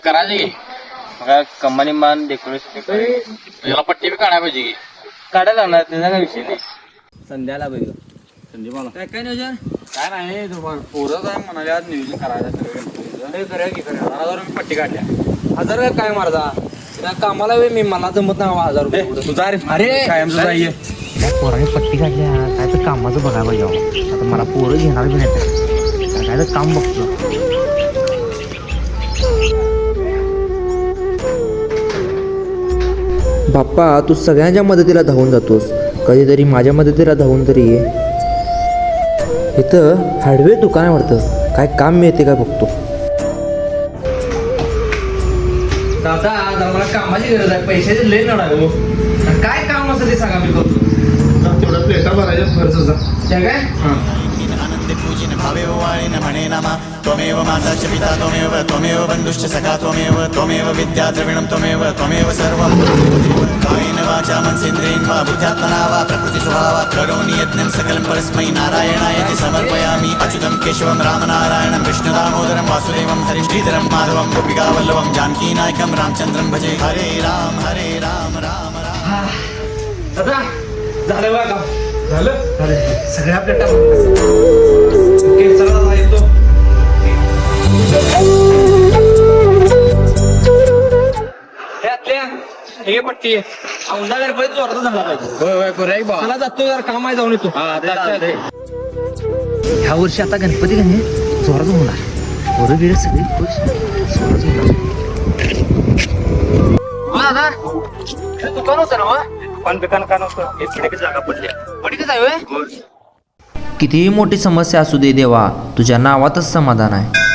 करायचे की कंबानी मान डेकोरेशन याला पट्टी बी काढायला पाहिजे की काढायला लागणार त्याचा काय विषय नाही. संध्याला बघ संधी मला काय काय नियोजन काय नाही तुम्हाला पोरं काय म्हणाले आज नियोजन करायचं करूया की करूया 1000 रुपये पट्टी काढल्या 1000 काय मारता त्या कामाला वे मी मला जमत नाही 1000 रुपये तुझा अरे कायमचं जाईये पोराने पट्टी काढल्या काय तर कामाचं बघायला पाहिजे. आता मला पोरं घेणार बी नाही काय तर काम बघतो. बाप्पा तू सगळ्यांच्या मदतीला धावून जातोस, कधीतरी माझ्या मदतीला धावून तरी ये. इथं हार्डवेअर दुकान आहे वाटतं, काय काम मिळते काय बघतो. दादा आता मला कामाची गरज आहे, पैशाची लई नड आहे हो. काय काम असं ते सांगा मी करतो. तेवढा प्लेटा भरायचा खर्च त्या काय पूजिन भावेव वाळीन म्हणे नामा त्वमेव माता च पिता त्वमेव बंधुश्च सखा त्वमेव विद्या द्रविणं त्वमेव सर्वं कायेन वाचा मनसेन्द्रियेण वा बुद्ध्यात्मना वा प्रकृति स्वभावात् करोमि यत्नं सकलं परस्मै नारायणाय समर्पयामि अच्युतं केशवं रामनारायणं विष्णुदामोदरं वासुदेवं हरिश्रीधरं माधवं गोपिकावल्लभं जानकीनायकं रामचंद्रं भजे हरे राम राम राम. दादा झालं बघा काम झालं सगळ्या प्लेटा ओके चला दादा येतो. हे पट्टी औंधा गणपती जोरात झाला पाहिजे. होय करूया बा मला जातो जरा काम आहे जाऊन येतो. ह्या वर्षी आता गणपती गणे जोरात होणार. पोरं बिरं सगळी खुश जोरात होणार. दादा दुकान होतं ना पण दुकान का नव्हतं हे पुढे जागा पडल्या. पडीतच आहे होय. कितीही मोठी समस्या असू दे देवा, तुझ्या नावातच समाधान आहे.